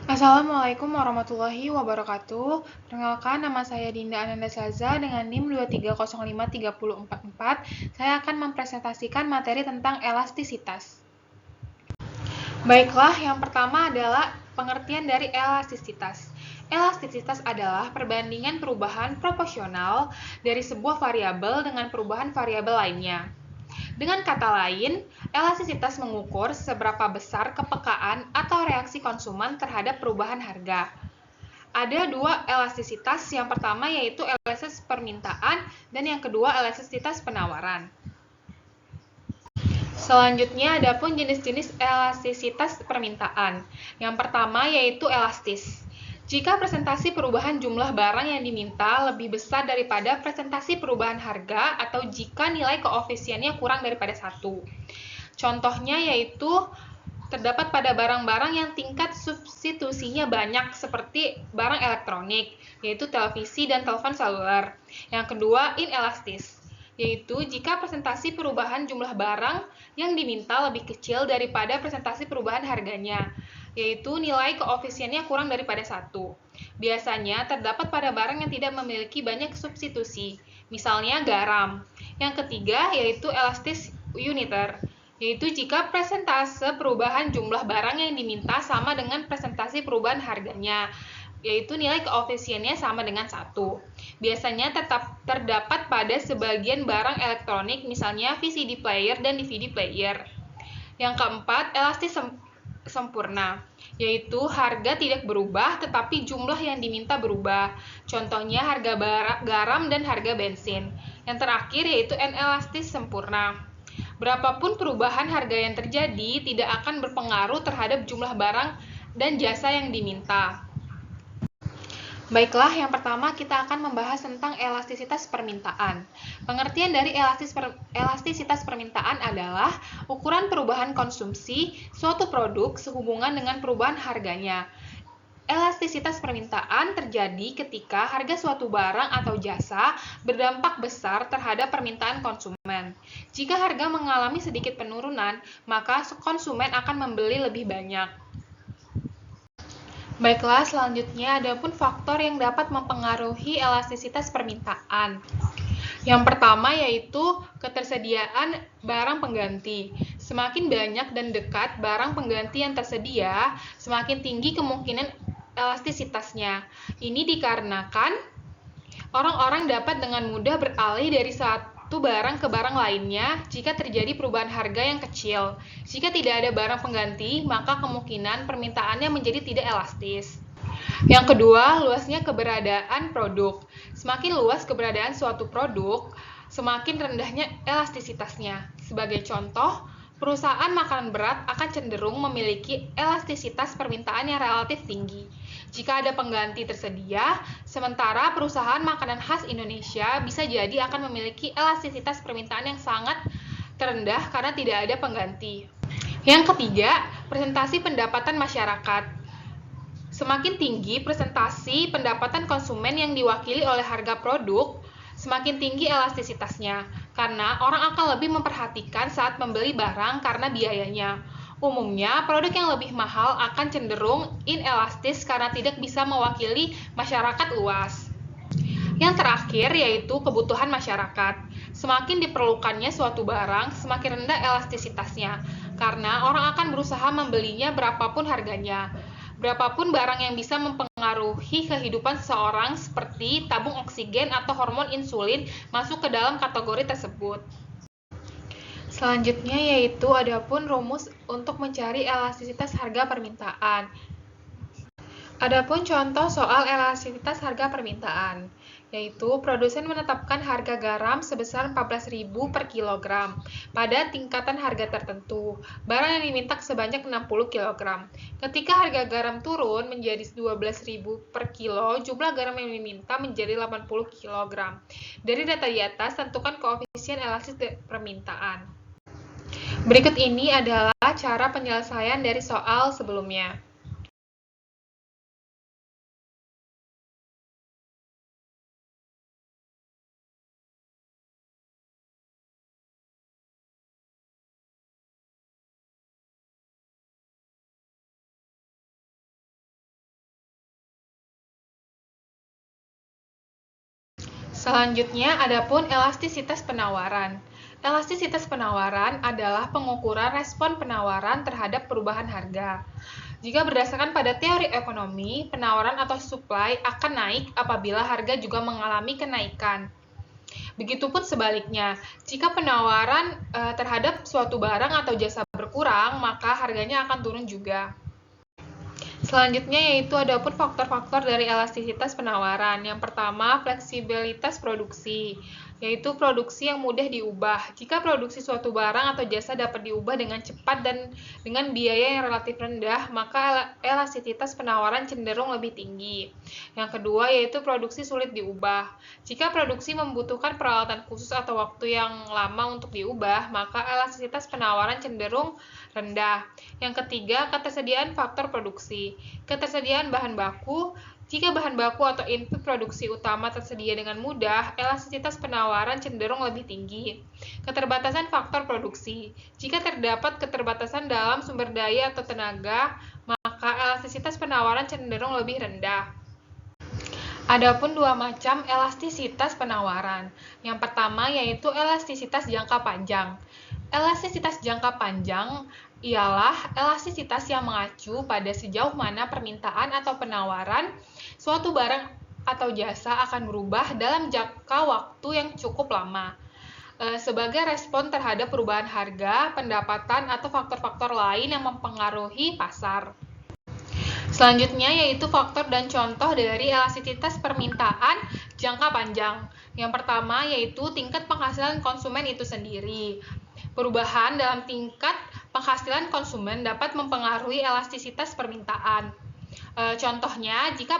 Assalamualaikum warahmatullahi wabarakatuh. Perkenalkan, nama saya Dinda Ananda Saza dengan NIM 2305344. Saya akan mempresentasikan materi tentang elastisitas. Baiklah, yang pertama adalah pengertian dari elastisitas. Elastisitas adalah perbandingan perubahan proporsional dari sebuah variabel dengan perubahan variabel lainnya. Dengan kata lain, elastisitas mengukur seberapa besar kepekaan atau reaksi konsumen terhadap perubahan harga. Ada dua elastisitas, yang pertama yaitu elastisitas permintaan dan yang kedua elastisitas penawaran. Selanjutnya ada pun jenis-jenis elastisitas permintaan. Yang pertama yaitu elastis. Jika presentasi perubahan jumlah barang yang diminta lebih besar daripada presentasi perubahan harga atau jika nilai koefisiennya kurang daripada 1. Contohnya yaitu terdapat pada barang-barang yang tingkat substitusinya banyak seperti barang elektronik, yaitu televisi dan telepon seluler. Yang kedua, inelastis, yaitu jika presentasi perubahan jumlah barang yang diminta lebih kecil daripada presentasi perubahan harganya, yaitu nilai koefisiennya kurang daripada 1. Biasanya terdapat pada barang yang tidak memiliki banyak substitusi, misalnya garam. Yang ketiga yaitu elastis uniter, yaitu jika presentase perubahan jumlah barang yang diminta sama dengan presentasi perubahan harganya, yaitu nilai koefisiennya sama dengan 1. Biasanya tetap terdapat pada sebagian barang elektronik, misalnya VCD player dan DVD player. Yang keempat, elastis sempurna, yaitu harga tidak berubah tetapi jumlah yang diminta berubah. Contohnya harga garam dan harga bensin. Yang terakhir yaitu inelastis sempurna. Berapapun perubahan harga yang terjadi tidak akan berpengaruh terhadap jumlah barang dan jasa yang diminta. Baiklah, yang pertama kita akan membahas tentang elastisitas permintaan. Pengertian dari elastisitas permintaan adalah ukuran perubahan konsumsi suatu produk sehubungan dengan perubahan harganya. Elastisitas permintaan terjadi ketika harga suatu barang atau jasa berdampak besar terhadap permintaan konsumen. Jika harga mengalami sedikit penurunan, maka konsumen akan membeli lebih banyak. Baiklah, selanjutnya ada pun faktor yang dapat mempengaruhi elastisitas permintaan. Yang pertama yaitu ketersediaan barang pengganti. Semakin banyak dan dekat barang pengganti yang tersedia, semakin tinggi kemungkinan elastisitasnya. Ini dikarenakan orang-orang dapat dengan mudah beralih dari satu barang ke barang lainnya jika terjadi perubahan harga yang kecil. Jika tidak ada barang pengganti, maka kemungkinan permintaannya menjadi tidak elastis. Yang kedua, luasnya keberadaan produk. Semakin luas keberadaan suatu produk, semakin rendahnya elastisitasnya. Sebagai contoh, perusahaan makanan berat akan cenderung memiliki elastisitas permintaan yang relatif tinggi jika ada pengganti tersedia, sementara perusahaan makanan khas Indonesia bisa jadi akan memiliki elastisitas permintaan yang sangat terendah karena tidak ada pengganti. Yang ketiga, presentasi pendapatan masyarakat. Semakin tinggi presentasi pendapatan konsumen yang diwakili oleh harga produk, semakin tinggi elastisitasnya, karena orang akan lebih memperhatikan saat membeli barang karena biayanya. Umumnya, produk yang lebih mahal akan cenderung inelastis karena tidak bisa mewakili masyarakat luas. Yang terakhir yaitu kebutuhan masyarakat. Semakin diperlukannya suatu barang, semakin rendah elastisitasnya, karena orang akan berusaha membelinya berapapun harganya. Berapapun barang yang bisa mempengaruhi kehidupan seseorang seperti tabung oksigen atau hormon insulin masuk ke dalam kategori tersebut. Selanjutnya yaitu adapun rumus untuk mencari elastisitas harga permintaan. Adapun contoh soal elastisitas harga permintaan, yaitu produsen menetapkan harga garam sebesar 14.000 per kilogram pada tingkatan harga tertentu. Barang yang diminta sebanyak 60 kilogram. Ketika harga garam turun menjadi 12.000 per kilo, jumlah garam yang diminta menjadi 80 kilogram. Dari data di atas, tentukan koefisien elastis permintaan. Berikut ini adalah cara penyelesaian dari soal sebelumnya. Selanjutnya, adapun elastisitas penawaran. Elastisitas penawaran adalah pengukuran respon penawaran terhadap perubahan harga. Jika berdasarkan pada teori ekonomi, penawaran atau supply akan naik apabila harga juga mengalami kenaikan. Begitupun sebaliknya, jika penawaran terhadap suatu barang atau jasa berkurang, maka harganya akan turun juga. Selanjutnya yaitu adapun faktor-faktor dari elastisitas penawaran. Yang pertama, fleksibilitas produksi, yaitu produksi yang mudah diubah. Jika produksi suatu barang atau jasa dapat diubah dengan cepat dan dengan biaya yang relatif rendah, maka elastisitas penawaran cenderung lebih tinggi. Yang kedua yaitu produksi sulit diubah. Jika produksi membutuhkan peralatan khusus atau waktu yang lama untuk diubah, maka elastisitas penawaran cenderung rendah. Yang ketiga, ketersediaan faktor produksi. Ketersediaan bahan baku. Jika bahan baku atau input produksi utama tersedia dengan mudah, elastisitas penawaran cenderung lebih tinggi. Keterbatasan faktor produksi. Jika terdapat keterbatasan dalam sumber daya atau tenaga, maka elastisitas penawaran cenderung lebih rendah. Adapun dua macam elastisitas penawaran. Yang pertama yaitu elastisitas jangka panjang. Elastisitas jangka panjang ialah elastisitas yang mengacu pada sejauh mana permintaan atau penawaran suatu barang atau jasa akan berubah dalam jangka waktu yang cukup lama, sebagai respon terhadap perubahan harga, pendapatan, atau faktor-faktor lain yang mempengaruhi pasar. Selanjutnya yaitu faktor dan contoh dari elastisitas permintaan jangka panjang. Yang pertama yaitu tingkat penghasilan konsumen itu sendiri. Perubahan dalam tingkat penghasilan konsumen dapat mempengaruhi elastisitas permintaan. Contohnya, jika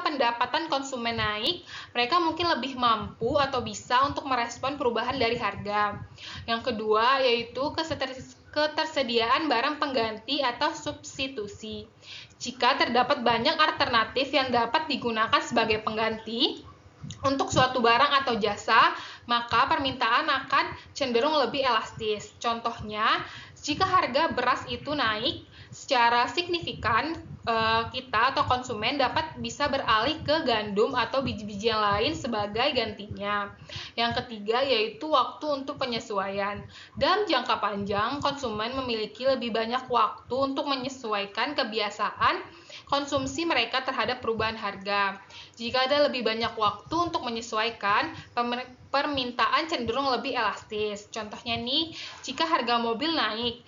pendapatan konsumen naik, mereka mungkin lebih mampu atau bisa untuk merespon perubahan dari harga. Yang kedua yaitu ketersediaan barang pengganti atau substitusi. Jika terdapat banyak alternatif yang dapat digunakan sebagai pengganti untuk suatu barang atau jasa, maka permintaan akan cenderung lebih elastis. Contohnya, jika harga beras itu naik secara signifikan, kita atau konsumen bisa beralih ke gandum atau biji-biji yang lain sebagai gantinya. Yang ketiga yaitu waktu untuk penyesuaian. Dalam jangka panjang, konsumen memiliki lebih banyak waktu untuk menyesuaikan kebiasaan konsumsi mereka terhadap perubahan harga. Jika ada lebih banyak waktu untuk menyesuaikan, permintaan cenderung lebih elastis. Contohnya nih, jika harga mobil naik,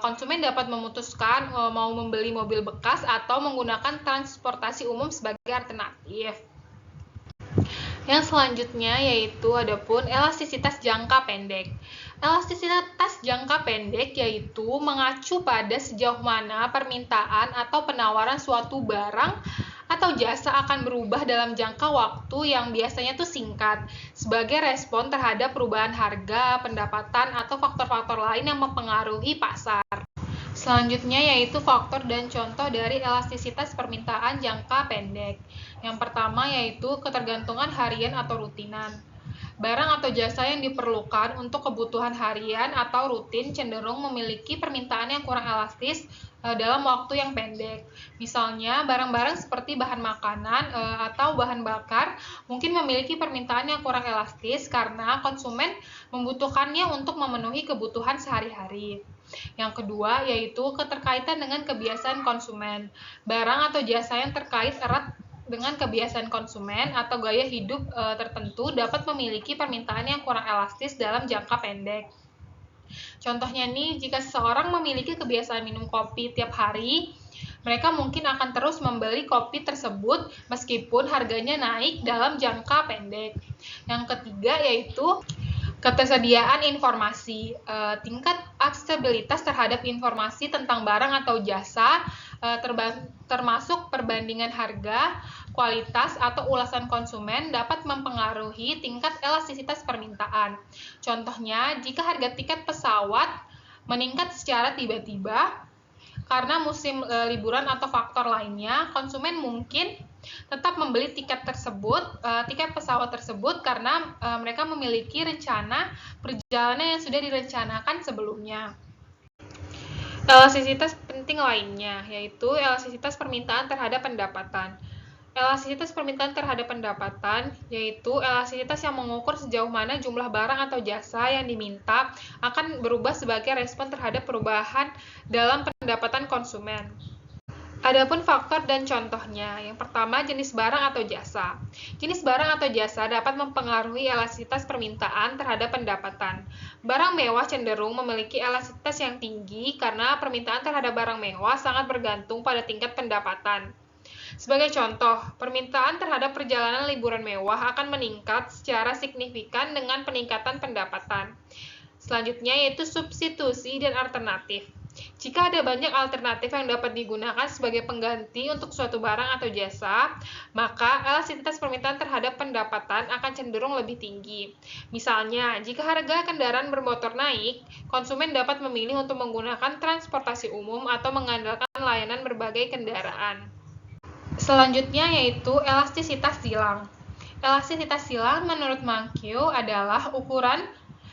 konsumen dapat memutuskan mau membeli mobil bekas atau menggunakan transportasi umum sebagai alternatif. Yang selanjutnya yaitu adapun elastisitas jangka pendek. Elastisitas jangka pendek yaitu mengacu pada sejauh mana permintaan atau penawaran suatu barang atau jasa akan berubah dalam jangka waktu yang biasanya tuh singkat sebagai respon terhadap perubahan harga, pendapatan, atau faktor-faktor lain yang mempengaruhi pasar. Selanjutnya yaitu faktor dan contoh dari elastisitas permintaan jangka pendek. Yang pertama yaitu ketergantungan harian atau rutinan. Barang atau jasa yang diperlukan untuk kebutuhan harian atau rutin cenderung memiliki permintaan yang kurang elastis dalam waktu yang pendek. Misalnya, barang-barang seperti bahan makanan atau bahan bakar mungkin memiliki permintaan yang kurang elastis karena konsumen membutuhkannya untuk memenuhi kebutuhan sehari-hari. Yang kedua, yaitu keterkaitan dengan kebiasaan konsumen. Barang atau jasa yang terkait erat dengan kebiasaan konsumen atau gaya hidup tertentu dapat memiliki permintaan yang kurang elastis dalam jangka pendek. Contohnya nih, jika seseorang memiliki kebiasaan minum kopi tiap hari, mereka mungkin akan terus membeli kopi tersebut meskipun harganya naik dalam jangka pendek. Yang ketiga yaitu ketersediaan informasi. Tingkat aksesibilitas terhadap informasi tentang barang atau jasa termasuk perbandingan harga, kualitas, atau ulasan konsumen dapat mempengaruhi tingkat elastisitas permintaan. Contohnya, jika harga tiket pesawat meningkat secara tiba-tiba karena musim liburan atau faktor lainnya, konsumen mungkin tetap membeli tiket pesawat tersebut karena mereka memiliki rencana perjalanan yang sudah direncanakan sebelumnya. Elastisitas penting lainnya yaitu elastisitas permintaan terhadap pendapatan. Elastisitas permintaan terhadap pendapatan, yaitu elastisitas yang mengukur sejauh mana jumlah barang atau jasa yang diminta akan berubah sebagai respon terhadap perubahan dalam pendapatan konsumen. Adapun faktor dan contohnya, yang pertama jenis barang atau jasa. Jenis barang atau jasa dapat mempengaruhi elastisitas permintaan terhadap pendapatan. Barang mewah cenderung memiliki elastisitas yang tinggi karena permintaan terhadap barang mewah sangat bergantung pada tingkat pendapatan. Sebagai contoh, permintaan terhadap perjalanan liburan mewah akan meningkat secara signifikan dengan peningkatan pendapatan. Selanjutnya yaitu substitusi dan alternatif. Jika ada banyak alternatif yang dapat digunakan sebagai pengganti untuk suatu barang atau jasa, maka elastisitas permintaan terhadap pendapatan akan cenderung lebih tinggi. Misalnya, jika harga kendaraan bermotor naik, konsumen dapat memilih untuk menggunakan transportasi umum atau mengandalkan layanan berbagai kendaraan. Selanjutnya yaitu elastisitas silang. Elastisitas silang menurut Mankiw adalah ukuran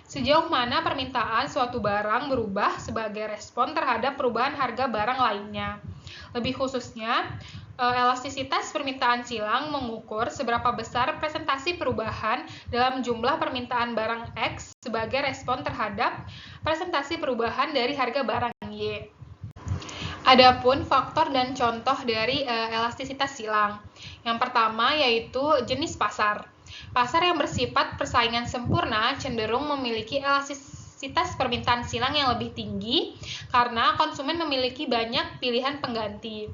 sejauh mana permintaan suatu barang berubah sebagai respon terhadap perubahan harga barang lainnya. Lebih khususnya, elastisitas permintaan silang mengukur seberapa besar presentasi perubahan dalam jumlah permintaan barang X sebagai respon terhadap presentasi perubahan dari harga barang Y. Adapun faktor dan contoh dari elastisitas silang. Yang pertama yaitu jenis pasar. Pasar yang bersifat persaingan sempurna cenderung memiliki elastisitas permintaan silang yang lebih tinggi karena konsumen memiliki banyak pilihan pengganti.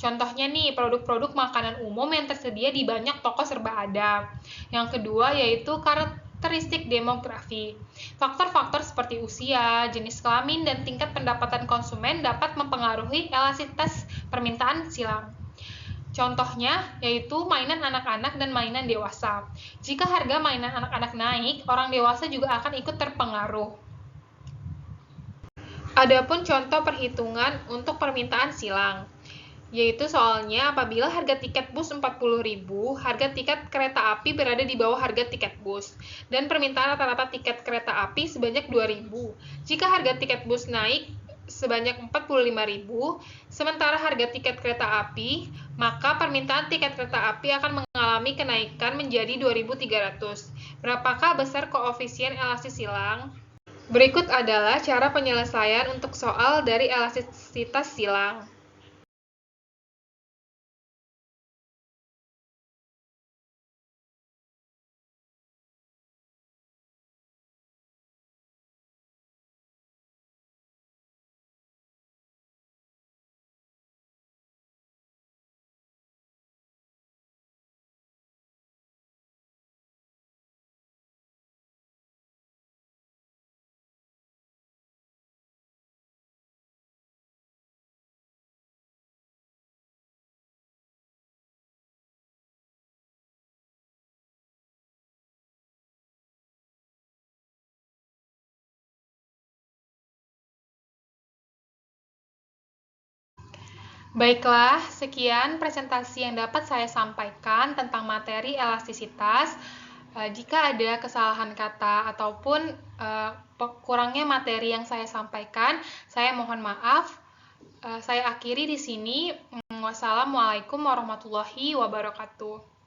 Contohnya nih, produk-produk makanan umum yang tersedia di banyak toko serba ada. Yang kedua yaitu karakteristik demografi. Faktor-faktor seperti usia, jenis kelamin, dan tingkat pendapatan konsumen dapat mempengaruhi elastisitas permintaan silang. Contohnya yaitu mainan anak-anak dan mainan dewasa. Jika harga mainan anak-anak naik, orang dewasa juga akan ikut terpengaruh. Adapun contoh perhitungan untuk permintaan silang, yaitu soalnya apabila harga tiket bus 40.000, harga tiket kereta api berada di bawah harga tiket bus, dan permintaan rata-rata tiket kereta api sebanyak 2.000. Jika harga tiket bus naik sebanyak 45.000, sementara harga tiket kereta api, maka permintaan tiket kereta api akan mengalami kenaikan menjadi 2.300. Berapakah besar koefisien elastis silang? Berikut adalah cara penyelesaian untuk soal dari elastisitas silang. Baiklah, sekian presentasi yang dapat saya sampaikan tentang materi elastisitas. Jika ada kesalahan kata ataupun kurangnya materi yang saya sampaikan, saya mohon maaf. Saya akhiri di sini. Wassalamualaikum warahmatullahi wabarakatuh.